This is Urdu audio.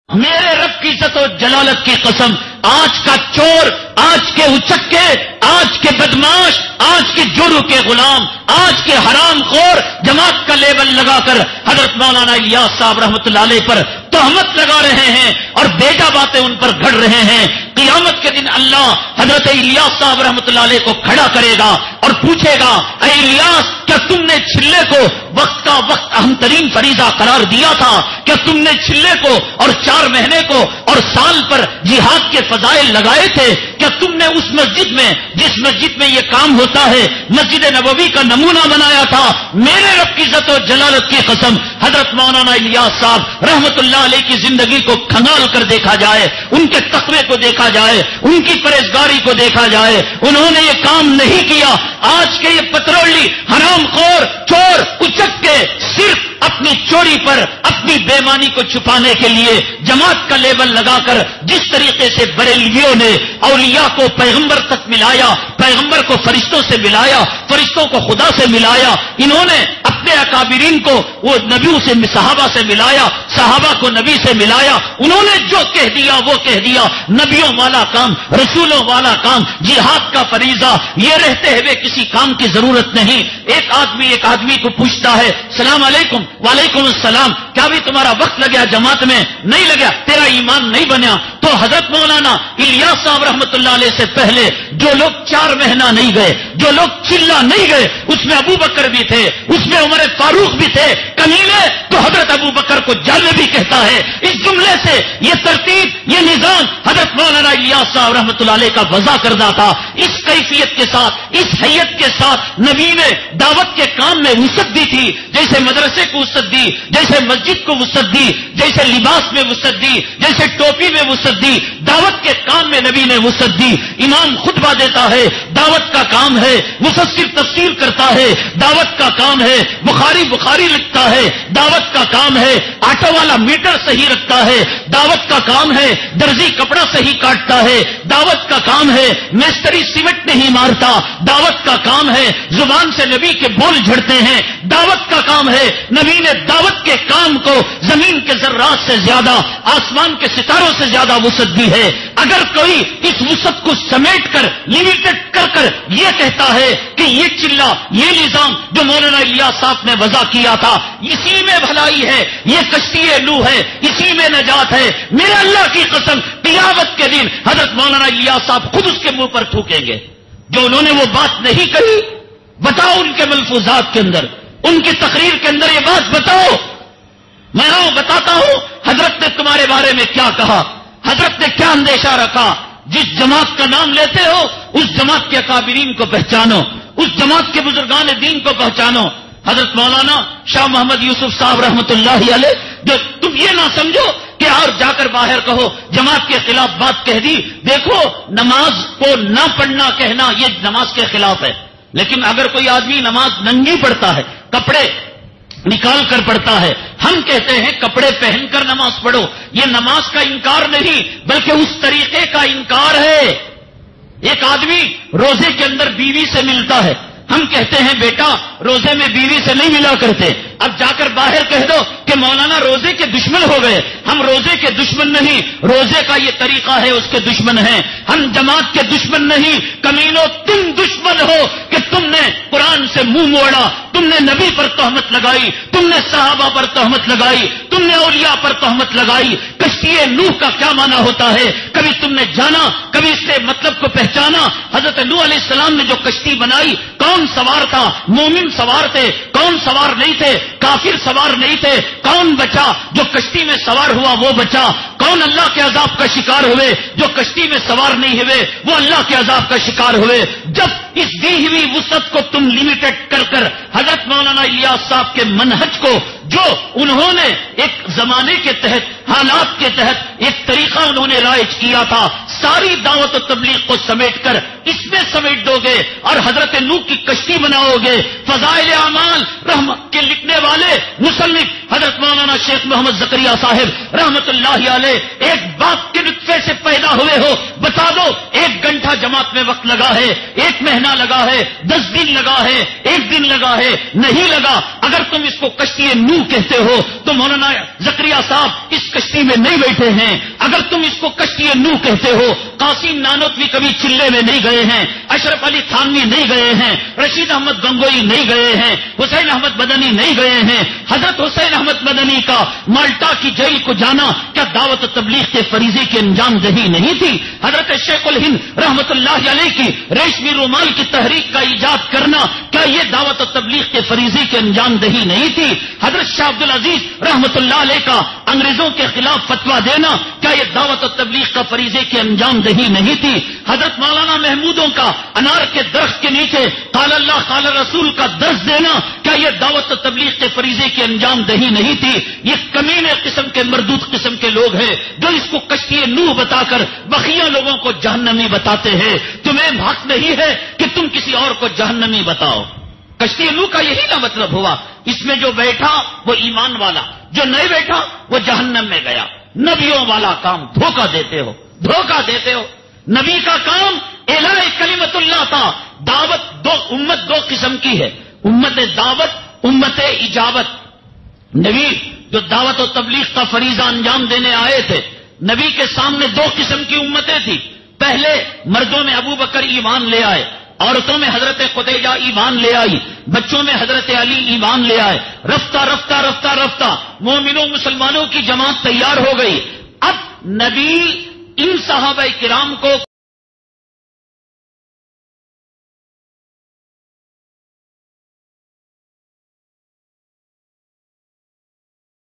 میرے رب کی عزت و جلالت کی قسم، آج کا چور، آج کے اچکے، آج کے بدماش، آج کے جرم کے غلام، آج کے حرام خور جماعت کا لیبل لگا کر حضرت مولانا الیاس صاحب رحمۃ اللہ علیہ پر تہمت لگا رہے ہیں اور بیجا باتیں ان پر گھڑ رہے ہیں. قیامت کے دن اللہ حضرت الیاس صاحب رحمۃ اللہ علیہ کو کھڑا کرے گا اور پوچھے گا، اے الیاس، کیا تم نے چھلے کو وقت کا وقت اہم ترین فریضہ قرار دیا تھا؟ کیا تم نے چھلے کو اور 4 مہینے کو اور سال پر جہاد کے فضائل لگائے تھے؟ کیا تم نے اس مسجد میں، جس مسجد میں یہ کام ہوتا ہے، مسجد نبوی کا نمونہ بنایا تھا؟ میرے رب کی عزت و جلالت کی قسم، حضرت مولانا الیاس صاحب رحمۃ اللہ علیہ کی زندگی کو کھنگال کر دیکھا جائے، ان کے تقوی کو دیکھا جائے، ان کی پرہیزگاری کو دیکھا جائے، انہوں نے یہ کام نہیں کیا. آج کے یہ پترولی حرام خور چور اچک کے صرف اپنی چوری پر، اپنی بےمانی کو چھپانے کے لیے جماعت کا لیبل لگا کر جس طریقے سے بریلویوں نے اولیاء کو پیغمبر تک ملایا، پیغمبر کو فرشتوں سے ملایا، فرشتوں کو خدا سے ملایا، انہوں نے اپنے اکابرین کو وہ نبیوں سے، صحابہ سے ملایا، صحابہ کو نبی سے ملایا. انہوں نے جو کہہ دیا وہ کہہ دیا. نبیوں والا کام، رسولوں والا کام، جہاد کا فریضہ، یہ رہتے ہوئے کسی کام کی ضرورت نہیں. ایک آدمی کو پوچھتا ہے، السلام علیکم. وعلیکم السلام. کیا بھی تمہارا وقت لگیا جماعت میں؟ نہیں لگا. تیرا ایمان نہیں بنیا. تو حضرت مولانا الیاس صاحب رحمۃ اللہ علیہ سے پہلے جو لوگ 4 مہینہ نہیں گئے، جو لوگ چلا نہیں گئے، اس میں ابو بکر بھی تھے، اس میں عمر فاروق بھی تھے. کمینے تو حضرت ابو بکر کو جالب بھی کہتا ہے. اس جملے سے یہ ترتیب، یہ نظام حضرت مولانا الیاس صاحب رحمۃ اللہ علیہ کا وضع کردہ تھا. اس کیفیت کے ساتھ، اس حیت کے ساتھ نبی نے دعوت کے کام میں وسعت دی تھی. جیسے مدرسے کو وسعت دی، جیسے مسجد کو وسعت دی، جیسے لباس میں وسعت دی، جیسے ٹوپی میں وسعت دی، دعوت کے کام میں نبی نے وسعت دی. امام خطبہ دیتا ہے، دعوت کا کام ہے. مفسر تفسیر کرتا ہے، دعوت کا کام ہے. بخاری لکھتا ہے، دعوت کا کام ہے. آٹو والا میٹر صحیح رکھتا ہے، دعوت کا کام ہے. درزی کپڑا صحیح کاٹتا ہے، دعوت کا کام ہے. مستری سیمنٹ نہیں مارتا، دعوت کا کام ہے. زبان سے نبی کے بول جھڑتے ہیں، دعوت کا کام ہے. نبی نے دعوت کے کام کو زمین کے ذرات سے زیادہ، آسمان کے ستاروں سے زیادہ وسعت دی ہے. اگر کوئی اس وسعت کو سمیٹ کر، لمیٹڈ کر کر یہ کہتا ہے کہ یہ چلا، یہ نظام جو مولانا الیاس صاحب نے وضع کیا تھا، اسی میں بھلائی ہے، یہ کشتی نوح ہے، اسی میں نجات ہے، میرے اللہ کی قسم قیامت کے دن حضرت مولانا الیاس صاحب خود اس کے منہ پر تھوکیں گے. جو انہوں نے وہ بات نہیں کہی، بتاؤ ان کے ملفوظات کے اندر، ان کی تقریر کے اندر یہ بات بتاؤ. میں بتاتا ہوں حضرت نے تمہارے بارے میں کیا کہا، حضرت نے کیا اندیشہ رکھا. جس جماعت کا نام لیتے ہو اس جماعت کے اکابرین کو پہچانو، اس جماعت کے بزرگان دین کو پہچانو. حضرت مولانا شاہ محمد یوسف صاحب رحمۃ اللہ علیہ، جو تم یہ نہ سمجھو کہ اور جا کر باہر کہو جماعت کے خلاف بات کہہ دی. دیکھو، نماز کو نہ پڑھنا کہنا یہ نماز کے خلاف ہے. لیکن اگر کوئی آدمی نماز ننگی پڑھتا ہے، کپڑے نکال کر پڑھتا ہے، ہم کہتے ہیں کپڑے پہن کر نماز پڑھو. یہ نماز کا انکار نہیں بلکہ اس طریقے کا انکار ہے. ایک آدمی روزے کے اندر بیوی سے ملتا ہے، ہم کہتے ہیں بیٹا روزے میں بیوی سے نہیں ملا کرتے. اب جا کر باہر کہہ دو کہ مولانا روزے کے دشمن ہو گئے. ہم روزے کے دشمن نہیں، روزے کا یہ طریقہ ہے اس کے دشمن ہیں. ہم جماعت کے دشمن نہیں. کمینوں، تم دشمن ہو کہ تم نے قرآن سے منہ موڑا، تم نے نبی پر تہمت لگائی، تم نے صحابہ پر تہمت لگائی، تم نے اولیاء پر تہمت لگائی. کشتی نوح کا کیا معنی ہوتا ہے کبھی تم نے جانا، کبھی اس سے مطلب کو پہچانا؟ حضرت نوح علیہ السلام نے جو کشتی بنائی، کون سوار تھا؟ مومن سوار تھے. کون سوار نہیں تھے؟ کافر سوار نہیں تھے. کون بچا؟ جو کشتی میں سوار ہوا وہ بچا. کون اللہ کے عذاب کا شکار ہوئے؟ جو کشتی میں سوار نہیں ہوئے وہ اللہ کے عذاب کا شکار ہوئے. جب اس دی ہوئی وسعت کو تم لمیٹڈ کر کر حضرت مولانا الیاس صاحب کے منہج کو، جو انہوں نے ایک زمانے کے تحت، حالات کے تحت ایک طریقہ انہوں نے رائج کیا تھا، ساری دعوت و تبلیغ کو سمیٹ کر اس میں سمیٹ دو گے اور حضرت نوح کی کشتی بناؤ گے. فضائل اعمال رحمت کے لکھنے والے مصنف حضرت مولانا شیخ محمد زکریا صاحب رحمت اللہ علیہ ایک بات کے نطفے سے پیدا ہوئے ہو، بتا دو 1 گھنٹہ جماعت میں وقت لگا ہے، 1 مہینہ لگا ہے، 10 دن لگا ہے، 1 دن لگا ہے، نہیں لگا۔ اگر تم اس کو کشتی نوح کہتے ہو تو مولانا زکریا صاحب اس کشتی میں نہیں بیٹھے ہیں۔ اگر تم اس کو کشتی نوح کہتے ہو، قاسم نانوتوی کبھی چلے میں نہیں گئے ہیں، اشرف علی تھانوی نہیں گئے ہیں، رشید احمد گنگوئی نہیں گئے ہیں، حسین احمد مدنی نہیں گئے ہیں۔ حضرت حسین احمد مدنی کا مالٹا کی جیل کو جانا کیا دعوت و تبلیغ کے فریضے کی انجام دہی نہیں تھی؟ حضرت شیخ الہند رحمت اللہ علیہ کی ریشمی رومال کی تحریک کا ایجاد کرنا کیا یہ دعوت و تبلیغ کے فریضے کی انجام دہی نہیں تھی؟ حضرت شاہ عبد العزیز رحمت اللہ علیہ کا انگریزوں کے خلاف فتویٰ دینا کیا یہ دعوت و تبلیغ کا فریضے کی انجام دہی نہیں تھی؟ حضرت مولانا محمودوں کا انار کے درخت کے نیچے قال اللہ قال رسول کا درس دینا کیا یہ دعوت و تبلیغ کے فریضے کی انجام دہی نہیں تھی؟ یہ کمینے قسم کے مردود قسم کے لوگ ہیں جو اس کو کشتی نوح بتا کر بقیہ لوگوں کو جہنمی بتاتے ہیں۔ تمہیں حق نہیں ہے کہ تم کسی اور کو جہنمی بتاؤ۔ کشتی نوح کا یہی نہ مطلب ہوا، اس میں جو بیٹھا وہ ایمان والا، جو نہیں بیٹھا وہ جہنم میں گیا۔ نبیوں والا کام دھوکہ دیتے ہو، دھوکہ دیتے ہو۔ نبی کا کام اعلاء کلمت اللہ تھا۔ دعوت امت دو قسم کی ہے، امت دعوت، امت اجابت۔ نبی جو دعوت و تبلیغ کا فریضہ انجام دینے آئے تھے، نبی کے سامنے 2 قسم کی امتیں تھیں۔ پہلے مردوں میں ابو بکر ایمان لے آئے، عورتوں میں حضرت خدیجہ ایمان لے آئی، بچوں میں حضرت علی ایمان لے آئے۔ رفتہ رفتہ رفتہ رفتہ مومنوں مسلمانوں کی جماعت تیار ہو گئی۔ اب نبی ان صحابہ کرام کو